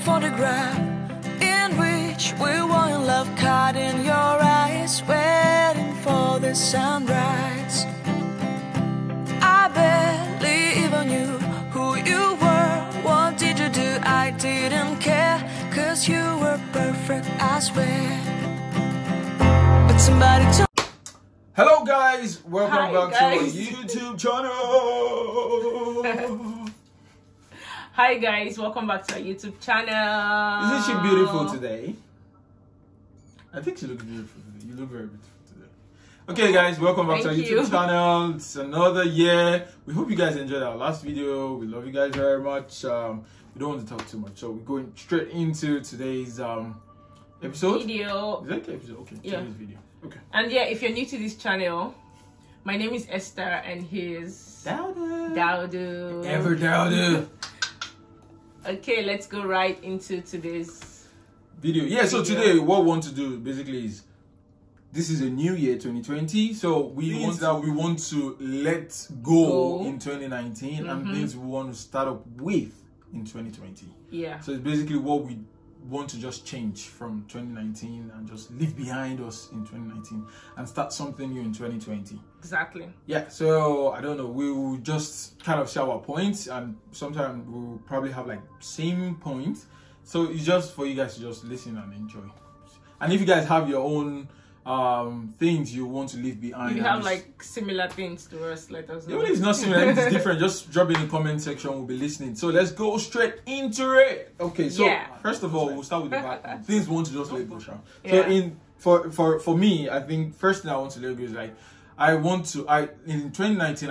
photograph in which we were in love, caught in your eyes, waiting for the sunrise. I barely even knew who you were. What did you do? I didn't care, 'cause you were perfect, I swear. But somebody told. Hello guys, welcome Hi, back guys. to our YouTube channel. Hi guys, welcome back to our YouTube channel. Isn't she beautiful today? I think she looks beautiful today. You look very beautiful today. Okay guys, welcome back to our Thank YouTube you. channel. It's another year. We hope you guys enjoyed our last video. We love you guys very much. We don't want to talk too much, so we're going straight into today's episode. Video. Is that the episode? Okay, Yeah. today's video. Okay. And yeah, if you're new to this channel, my name is Esther and here's Daodu. Daodu. Ever Daodu. Okay, let's go right into today's Video. Yeah, so Video. today what we want to do basically is this is a new year 2020, so we want to let go in 2019 and things we want to start up with in 2020. Yeah. So it's basically what we want to just change from 2019 and just leave behind us in 2019 and start something new in 2020. Exactly. Yeah, so I don't know, we will just kind of share our points, and sometimes we'll probably have like same points. So it's just for you guys to just listen and enjoy. And if you guys have your own things you want to leave behind, You have like similar things to us, let us know. even if it's not similar, if it's different, just drop in the comment section, we'll be listening. So let's go straight into it. Okay, so first of all, we'll start with the bad things we want to just let go, Sean. Yeah. So for me, I think first thing I want to let go is like in 2019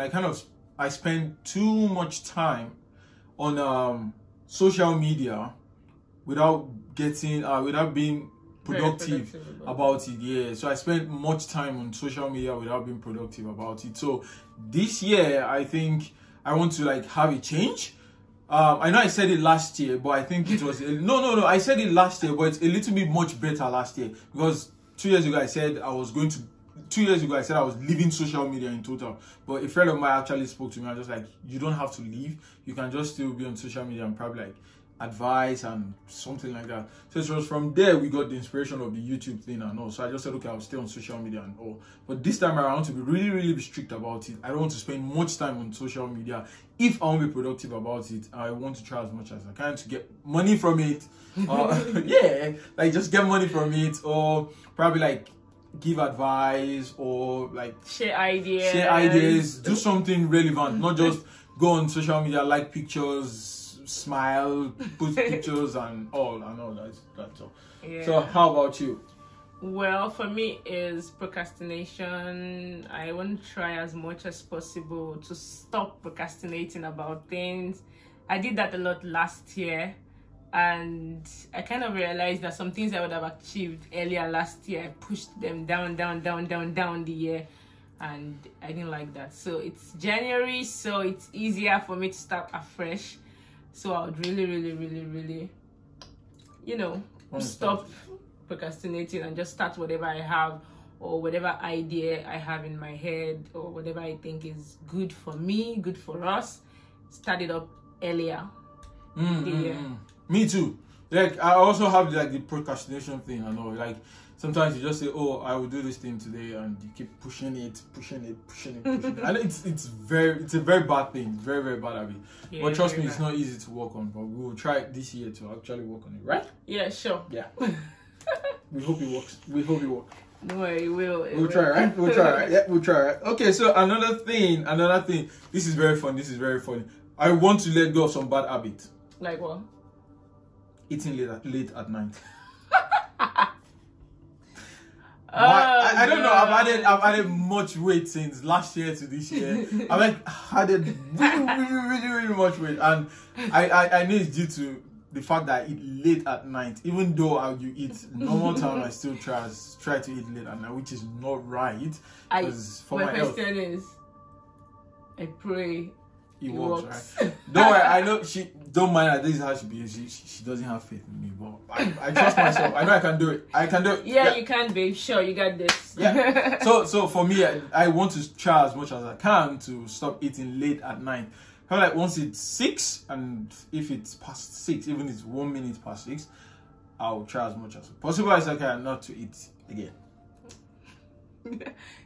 I spent too much time on social media without being productive about it. Yeah, so I spent much time on social media without being productive about it. So this year I think I want to like have a change. I know I said it last year, but I think it was no I said it last year, but it's a little bit much better last year, because 2 years ago I said I was leaving social media in total. But a friend of mine actually spoke to me and just like, you don't have to leave, you can just still be on social media and probably like advice and something like that. So it was from there we got the inspiration of the YouTube thing and all. So I just said, okay, I'll stay on social media and all. But this time around, I want to be really strict about it. I don't want to spend much time on social media. If I want to be productive about it, I want to try as much as I can to get money from it. Yeah, like just get money from it, or probably like give advice, or like share ideas, do something relevant, not just go on social media, like pictures, smile, put pictures and all that's all. Yeah. So how about you? Well, for me is procrastination. I want to try as much as possible to stop procrastinating about things. I did that a lot last year, and I kind of realized that some things I would have achieved earlier last year, I pushed them down the year, and I didn't like that. So it's January, so it's easier for me to start afresh. So I would really, stop procrastinating and just start whatever I have, or whatever idea I have in my head, or whatever I think is good for me, good for us. Start it up earlier. Me too. Like I also have like the procrastination thing. I know, like sometimes you just say, oh, I will do this thing today, and you keep pushing it. And it's a very bad thing, very bad habit. Yeah, but trust me, bad. it's not easy to work on, but we will try this year to actually work on it, right? Yeah, sure. Yeah. We hope it works. No, it will. We'll try, right? We'll try, right? Yeah, we'll try, right? Okay, so another thing. This is very funny. I want to let go of some bad habits. Like what? Eating late at night. I don't know. I've added much weight since last year to this year. I've like added really much weight, and I know it's due to the fact that I eat late at night. Even though you eat normal time, I still try to eat late at night, which is not right. Because for my health. question is, I pray it works, right? Don't worry, I know she don't mind that this is how she be. She doesn't have faith in me, but I trust myself. I know I can do it. Yeah, you can, babe. Sure, you got this. Yeah. So for me, I want to try as much as I can to stop eating late at night. Kind of like once it's 6, and if it's past 6, even if it's 1 minute past 6, I'll try as much as possible as I can not to eat again.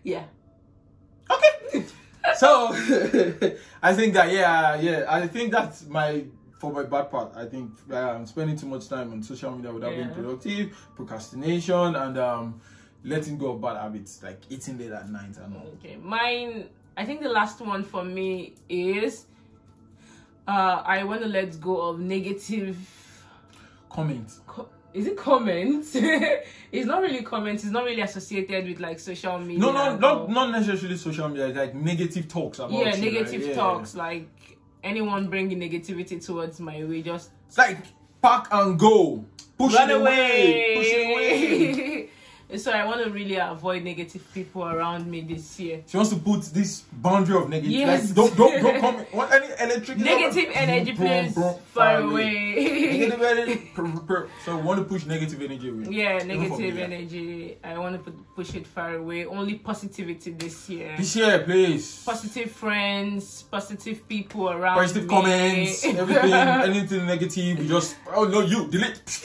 Yeah. Okay. So I think that I think that's for my bad part. I think I'm spending too much time on social media without being productive, procrastination, and letting go of bad habits like eating late at night and all. Okay, mine. I think the last one for me is I want to let go of negative comments. Is it comments? It's not really comments. It's not really associated with like social media. No, not necessarily social media. It's like negative talks about you, negative right? talks. Like anyone bringing negativity towards my way, just it's like pack and go, push run it away. Push it away. So I want to really avoid negative people around me this year. She wants to put this boundary of negative. Yes. Like, don't come. Want any electric? Negative energy, please, far away. Negative energy. So we want to push negative energy away. Yeah, negative energy. I want to push it far away. Only positivity this year. This year, please. Positive friends, positive people around positive me. Comments, everything, anything negative, you just you delete.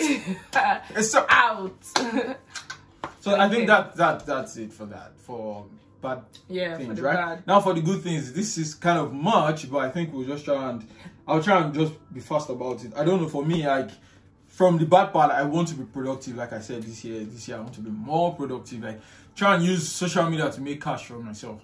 It's out. So okay. I think that's it for that, for bad things, right? Bad. Now for the good things, this is kind of much, but I think we'll just I'll try and just be fast about it. I don't know, for me, like from the bad part, I want to be productive. Like I said, this year I want to be more productive. Like try and use social media to make cash for myself.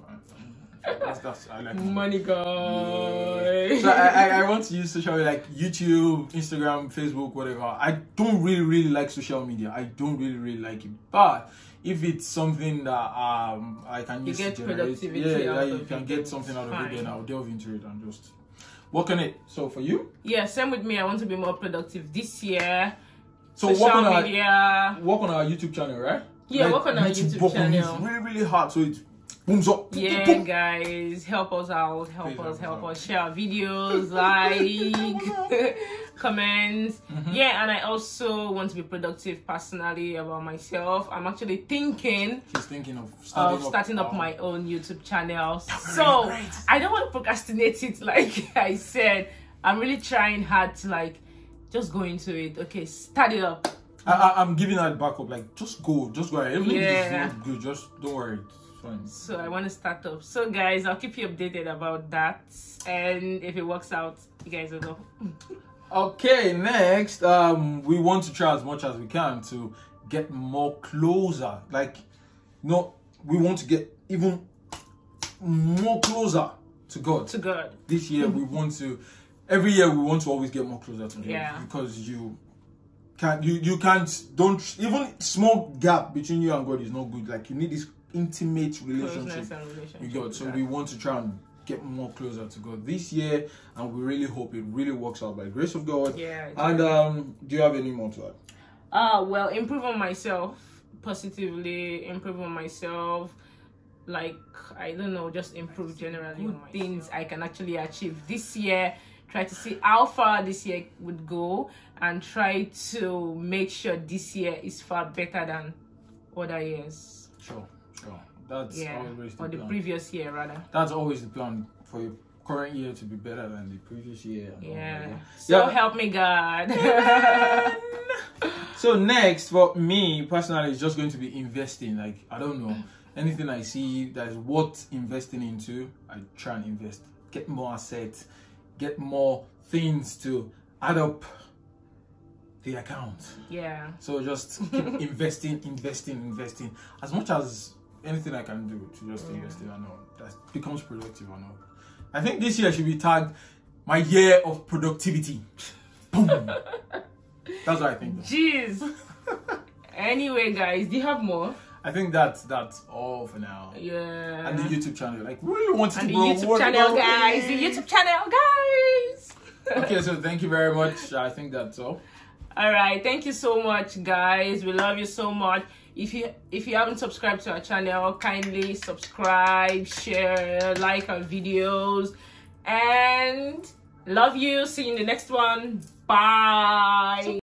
That's I like money guy. Yeah. So I want to use social media like YouTube, Instagram, Facebook, whatever. I don't really like social media. I don't really like it. But if it's something that I can use to get to generate, productivity you can get something out of it, then I'll delve into it and just work on it. So for you? Yeah, same with me. I want to be more productive this year. So social media. Work on our YouTube channel, right? Yeah, like, work on our YouTube channel. It's really hard, so it's booms up. Yeah, boom. Guys, help us out. Help us. Share our videos, like, comments. Yeah, and I also want to be productive personally about myself. I'm actually thinking. She's thinking of starting up my own YouTube channel. So really I don't want to procrastinate it. Like I said, I'm really trying hard to like just go into it. Okay, start it up. I'm giving that backup. Like just go ahead. Even if it's not good, just don't worry. So I want to start up. So guys, I'll keep you updated about that, and if it works out, you guys will know. Okay, next we want to try as much as we can to get more closer. Like we want to get even more closer to God. This year we want to, every year we want to always get more closer to God, because you can't even small gap between you and God is not good. Like you need this intimate relationship with God. So we want to try and get more closer to God this year, and we really hope it really works out by the grace of God. Yeah. And do you have any more to add? Well, improve on myself positively, improve on myself, like I don't know, just improve generally on things I can actually achieve this year. Try to see how far this year would go, and try to make sure this year is far better than other years. Sure. That's always the plan. The previous year, rather. That's always the plan, for your current year to be better than the previous year. So help me, God. So next, for me personally, it's just going to be investing. Like, I don't know, anything I see that is worth investing into, I try and invest. Get more assets, get more things to add up the account. Yeah. So just keep investing as much as anything I can do to just invest in. I know that becomes productive. I know. I think this year should be tagged my year of productivity. Boom. That's what I think. Jeez. Anyway, guys, do you have more? I think that's all for now. Yeah. And the YouTube channel, like, we really want to grow. And the YouTube channel, guys. The YouTube channel, guys. Okay, so thank you very much. I think that's all. All right, thank you so much, guys. We love you so much. If you haven't subscribed to our channel, kindly subscribe, share, like our videos, and love you. See you in the next one. Bye.